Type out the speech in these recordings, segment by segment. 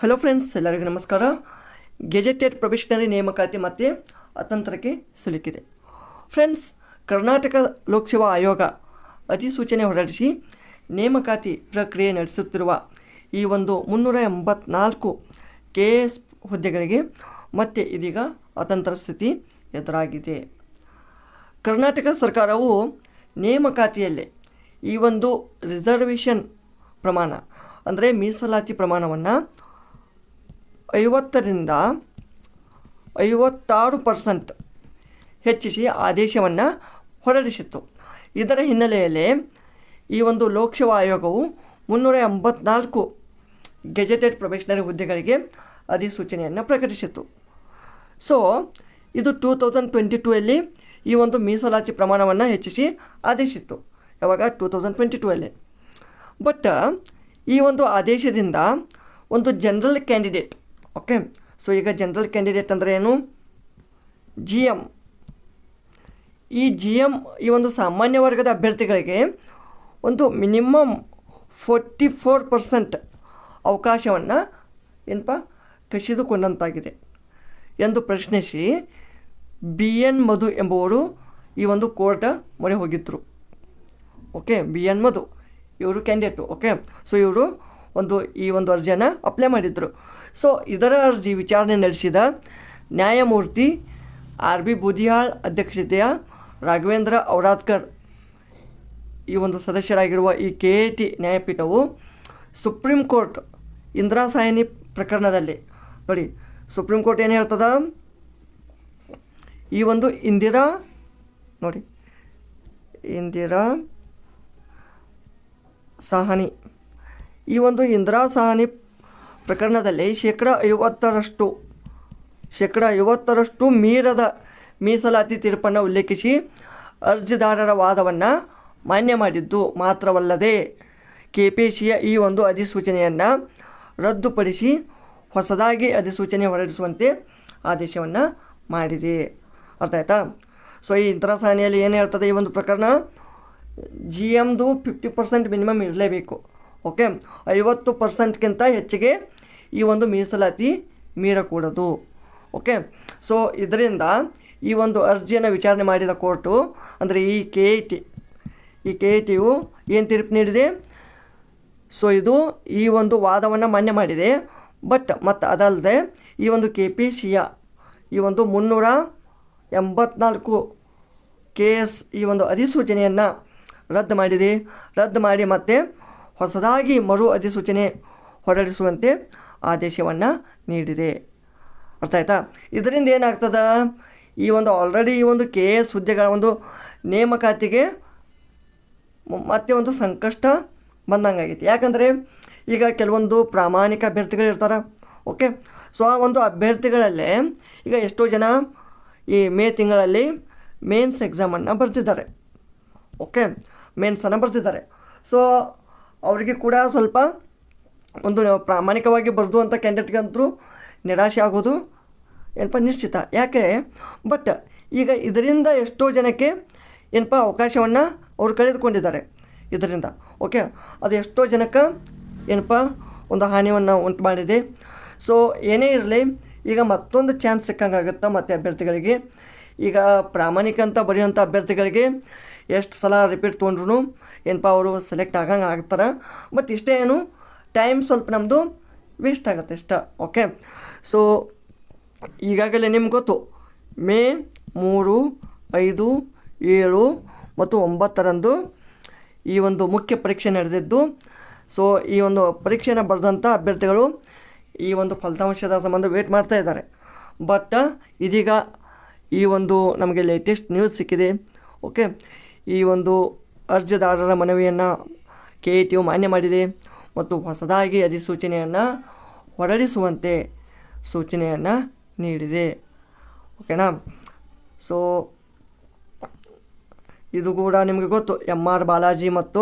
Hello friends, ಎಲ್ಲರಿಗೂ ನಮಸ್ಕಾರ. Gazetted probationary ನೇಮಕಾತಿ ಮತ್ತು ಅತಂತ್ರಕ್ಕೆ ಸಿಲುಕಿದೆ. ಫ್ರೆಂಡ್ಸ್, ಕರ್ನಾಟಕ ಲೋಕಸೇವಾ ಆಯೋಗ ಅಧಿಸೂಚನೆ ಹೊರಡಿಸಿ ನೇಮಕಾತಿ ಪ್ರಕ್ರಿಯೆ ನಡೆಸುತ್ತಿರುವ ಈ ಒಂದು 384 KS ಹುದ್ದೆಗಳಿಗೆ ಮತ್ತೆ ಇದೀಗ ಅತಂತ್ರ ಸ್ಥಿತಿ ಎದುರಾಗಿದೆ. ಕರ್ನಾಟಕ ಸರ್ಕಾರವು ನೇಮಕಾತಿಯಲ್ಲಿ ಈ ಒಂದು ರಿಸರ್ವೇಷನ್ ಪ್ರಮಾಣ ಅಂದರೆ ಮೀಸಲಾತಿ ಪ್ರಮಾಣವನ್ನು 50ರಿಂದ 56% ಹೆಚ್ಚಿಸಿ ಆದೇಶವನ್ನು ಹೊರಡಿಸಿತ್ತು. ಇದರ ಹಿನ್ನೆಲೆಯಲ್ಲಿ ಈ ಒಂದು ಲೋಕಸೇವಾ ಆಯೋಗವು 384 ಗೆಜೆಟೆಡ್ ಪ್ರೊಬೆಷನರಿ ಹುದ್ದೆಗಳಿಗೆ ಅಧಿಸೂಚನೆಯನ್ನು ಪ್ರಕಟಿಸಿತ್ತು. ಸೊ ಇದು 2022 ಈ ಒಂದು ಮೀಸಲಾತಿ ಪ್ರಮಾಣವನ್ನು ಹೆಚ್ಚಿಸಿ ಆದೇಶಿತ್ತು. ಯಾವಾಗ? 2022. ಬಟ್ ಈ ಒಂದು ಆದೇಶದಿಂದ ಒಂದು ಜನರಲ್ ಕ್ಯಾಂಡಿಡೇಟ್, ಓಕೆ, ಸೊ ಈಗ ಜನರಲ್ ಕ್ಯಾಂಡಿಡೇಟ್ ಅಂದರೆ ಏನು? GM. ಈ GM ಈ ಒಂದು ಸಾಮಾನ್ಯ ವರ್ಗದ ಅಭ್ಯರ್ಥಿಗಳಿಗೆ ಒಂದು ಮಿನಿಮಮ್ 44% ಅವಕಾಶವನ್ನು ಕಸಿದುಕೊಂಡಂತಾಗಿದೆ ಎಂದು ಪ್ರಶ್ನಿಸಿ BN ಮಧು ಎಂಬುವರು ಈ ಒಂದು ಕೋರ್ಟ್ ಮೊರೆ ಹೋಗಿದ್ದರು. ಓಕೆ, BN ಮಧು ಇವರು ಕ್ಯಾಂಡಿಡೇಟು. ಓಕೆ, ಸೊ ಇವರು ಈ ಒಂದು ಅರ್ಜಿಯನ್ನು ಅಪ್ಲೈ ಮಾಡಿದರು. ಸೊ ಇದರ ಅರ್ಜಿ ವಿಚಾರಣೆ ನಡೆಸಿದ ನ್ಯಾಯಮೂರ್ತಿ RB ಬೂದಿಹಾಳ್ ಅಧ್ಯಕ್ಷತೆಯ ರಾಘವೇಂದ್ರ ಔರಾದ್ಕರ್ ಈ ಒಂದು ಸದಸ್ಯರಾಗಿರುವ ಈ KAT ನ್ಯಾಯಪೀಠವು ಸುಪ್ರೀಂ ಕೋರ್ಟ್ ಇಂದಿರಾ ಸಾಹ್ನಿ ಪ್ರಕರಣದಲ್ಲಿ ನೋಡಿ, ಸುಪ್ರೀಂ ಕೋರ್ಟ್ ಏನು ಹೇಳ್ತದ? ಈ ಒಂದು ಇಂದಿರಾ ಸಾಹ್ನಿ, ಈ ಒಂದು ಇಂದಿರಾ ಸಾಹ್ನಿ ಪ್ರಕರಣದಲ್ಲಿ 50% ಮೀರದ ಮೀಸಲಾತಿ ತೀರ್ಪನ್ನು ಉಲ್ಲೇಖಿಸಿ ಅರ್ಜಿದಾರರ ವಾದವನ್ನು ಮಾನ್ಯ ಮಾಡಿದ್ದು ಮಾತ್ರವಲ್ಲದೆ KPSCಯ ಈ ಒಂದು ಅಧಿಸೂಚನೆಯನ್ನು ರದ್ದುಪಡಿಸಿ ಹೊಸದಾಗಿ ಅಧಿಸೂಚನೆ ಹೊರಡಿಸುವಂತೆ ಆದೇಶವನ್ನು ಮಾಡಿದೆ. ಅರ್ಥ ಆಯ್ತಾ? ಸೊ ಈ ಇಂದಿರಾ ಸಾಹ್ನಿಯಲ್ಲಿ ಏನು ಹೇಳ್ತದೆ ಈ ಒಂದು ಪ್ರಕರಣ? GMದು 50% ಮಿನಿಮಮ್ ಇರಲೇಬೇಕು. ಓಕೆ, 50%ಗಿಂತ ಹೆಚ್ಚಿಗೆ ಈ ಒಂದು ಮೀಸಲಾತಿ ಮೀರಕೂಡದು. ಓಕೆ, ಸೊ ಇದರಿಂದ ಈ ಒಂದು ಅರ್ಜಿಯನ್ನು ವಿಚಾರಣೆ ಮಾಡಿದ ಕೋರ್ಟು ಅಂದರೆ ಈ KATಯು ಏನು ತೀರ್ಪು ನೀಡಿದೆ? ಸೊ ಇದು ಈ ಒಂದು ವಾದವನ್ನು ಮಾನ್ಯ ಮಾಡಿದೆ. ಬಟ್ ಮತ್ತು ಅದಲ್ಲದೆ ಈ ಒಂದು KPSCಯ ಈ ಒಂದು 384 KS ಈ ಒಂದು ಅಧಿಸೂಚನೆಯನ್ನು ರದ್ದು ಮಾಡಿ ಮತ್ತೆ ಹೊಸದಾಗಿ ಮರು ಅಧಿಸೂಚನೆ ಹೊರಡಿಸುವಂತೆ ಆದೇಶವನ್ನು ನೀಡಿದೆ. ಅರ್ಥ ಆಯ್ತಾ? ಇದರಿಂದ ಏನಾಗ್ತದೆ? ಈ ಒಂದು ಆಲ್ರೆಡಿ ಈ ಒಂದು KS ಹುದ್ದೆಗಳ ಒಂದು ನೇಮಕಾತಿಗೆ ಮತ್ತೆ ಒಂದು ಸಂಕಷ್ಟ ಬಂದಂಗಾಗೈತಿ. ಯಾಕಂದರೆ ಈಗ ಕೆಲವೊಂದು ಪ್ರಾಮಾಣಿಕ ಅಭ್ಯರ್ಥಿಗಳಿರ್ತಾರೆ. ಓಕೆ, ಸೊ ಆ ಒಂದು ಅಭ್ಯರ್ಥಿಗಳಲ್ಲೇ ಈಗ ಎಷ್ಟೋ ಜನ ಈ ಮೇ ತಿಂಗಳಲ್ಲಿ ಮೇನ್ಸ್ ಎಕ್ಸಾಮನ್ನು ಬರ್ತಿದ್ದಾರೆ. ಓಕೆ, ಮೇನ್ಸನ್ನು ಬರ್ತಿದ್ದಾರೆ. ಸೊ ಅವರಿಗೆ ಕೂಡ ಸ್ವಲ್ಪ ಒಂದು ಪ್ರಾಮಾಣಿಕವಾಗಿ ಬರೆದು ಅಂತ ಕ್ಯಾಂಡಿಡೇಟ್ಗಂತರೂ ನಿರಾಶೆ ಆಗೋದು ನಿಶ್ಚಿತ. ಯಾಕೆ? ಬಟ್ ಈಗ ಇದರಿಂದ ಎಷ್ಟೋ ಜನಕ್ಕೆ ಅವಕಾಶವನ್ನು ಅವರು ಕಳೆದುಕೊಂಡಿದ್ದಾರೆ ಇದರಿಂದ. ಓಕೆ, ಅದು ಎಷ್ಟೋ ಜನಕ್ಕೆ ಒಂದು ಹಾನಿಯನ್ನು ಉಂಟು ಮಾಡಿದೆ. ಸೊ ಏನೇ ಇರಲಿ, ಈಗ ಮತ್ತೊಂದು ಚಾನ್ಸ್ ಸಿಕ್ಕಂಗಾಗುತ್ತೆ ಮತ್ತು ಅಭ್ಯರ್ಥಿಗಳಿಗೆ. ಈಗ ಪ್ರಾಮಾಣಿಕ ಅಂತ ಬರೆಯುವಂಥ ಅಭ್ಯರ್ಥಿಗಳಿಗೆ ಎಷ್ಟು ಸಲ ರಿಪೀಟ್ ತೊಗೊಂಡ್ರು ಅವರು ಸೆಲೆಕ್ಟ್ ಆಗ್ತಾರೆ. ಬಟ್ ಇಷ್ಟೇ ಟೈಮ್ ಸ್ವಲ್ಪ ನಮ್ಮದು ವೇಸ್ಟ್ ಆಗುತ್ತೆ ಇಷ್ಟ. ಓಕೆ, ಸೊ ಈಗಾಗಲೇ ನಿಮ್ಗೆ ಗೊತ್ತು, ಮೇ 3, 5, 7 ಮತ್ತು 9ರಂದು ಈ ಒಂದು ಮುಖ್ಯ ಪರೀಕ್ಷೆ ನಡೆದಿದ್ದು. ಸೊ ಈ ಒಂದು ಪರೀಕ್ಷೆಯನ್ನು ಬರೆದಂಥ ಅಭ್ಯರ್ಥಿಗಳು ಈ ಒಂದು ಫಲಿತಾಂಶದ ಸಂಬಂಧ ವೇಟ್ ಮಾಡ್ತಾ ಇದ್ದಾರೆ. ಬಟ್ ಇದೀಗ ಈ ಒಂದು ನಮಗೆ ಲೇಟೆಸ್ಟ್ ನ್ಯೂಸ್ ಸಿಕ್ಕಿದೆ. ಓಕೆ, ಈ ಒಂದು ಅರ್ಜಿದಾರರ ಮನವಿಯನ್ನು KATಯು ಮಾನ್ಯ ಮಾಡಿದೆ ಮತ್ತು ಹೊಸದಾಗಿ ಅಧಿಸೂಚನೆಯನ್ನು ಹೊರಡಿಸುವಂತೆ ಸೂಚನೆಯನ್ನು ನೀಡಿದೆ. ಓಕೆನಾ? ಸೊ ಇದು ಕೂಡ ನಿಮಗೆ ಗೊತ್ತು, MR ಬಾಲಾಜಿ ಮತ್ತು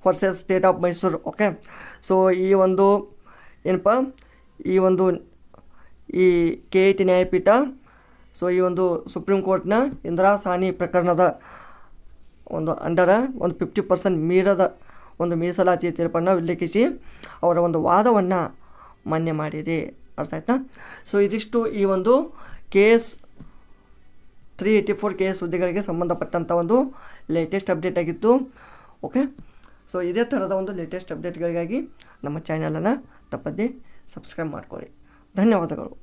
versus state of Mysuru. Okay, so ಈ ಒಂದು ಈ KAT ನ್ಯಾಯಪೀಠ ಸೊ ಈ ಒಂದು ಸುಪ್ರೀಂ ಕೋರ್ಟ್ನ ಇಂದಿರಾ ಸಾಹ್ನಿ ಪ್ರಕರಣದ ಒಂದು ಅಂಡರ ಒಂದು 50% ಮೀರದ ಒಂದು ಮೀಸಲಾತಿ ತೀರ್ಪನ್ನು ಉಲ್ಲೇಖಿಸಿ ಅವರ ಒಂದು ವಾದವನ್ನು ಮಾನ್ಯ ಮಾಡಿದೆ. ಅರ್ಥ ಆಯ್ತಾ? ಸೊ ಇದಿಷ್ಟು ಈ ಒಂದು KS 384 KS ಹುದ್ದೆಗಳಿಗೆ ಸಂಬಂಧಪಟ್ಟಂಥ ಒಂದು ಲೇಟೆಸ್ಟ್ ಅಪ್ಡೇಟ್ ಆಗಿತ್ತು. ಓಕೆ, ಸೊ ಇದೇ ಥರದ ಒಂದು ಲೇಟೆಸ್ಟ್ ಅಪ್ಡೇಟ್ಗಳಿಗಾಗಿ ನಮ್ಮ ಚಾನಲನ್ನು ತಪ್ಪದೇ ಸಬ್ಸ್ಕ್ರೈಬ್ ಮಾಡ್ಕೊಳ್ಳಿ. ಧನ್ಯವಾದಗಳು.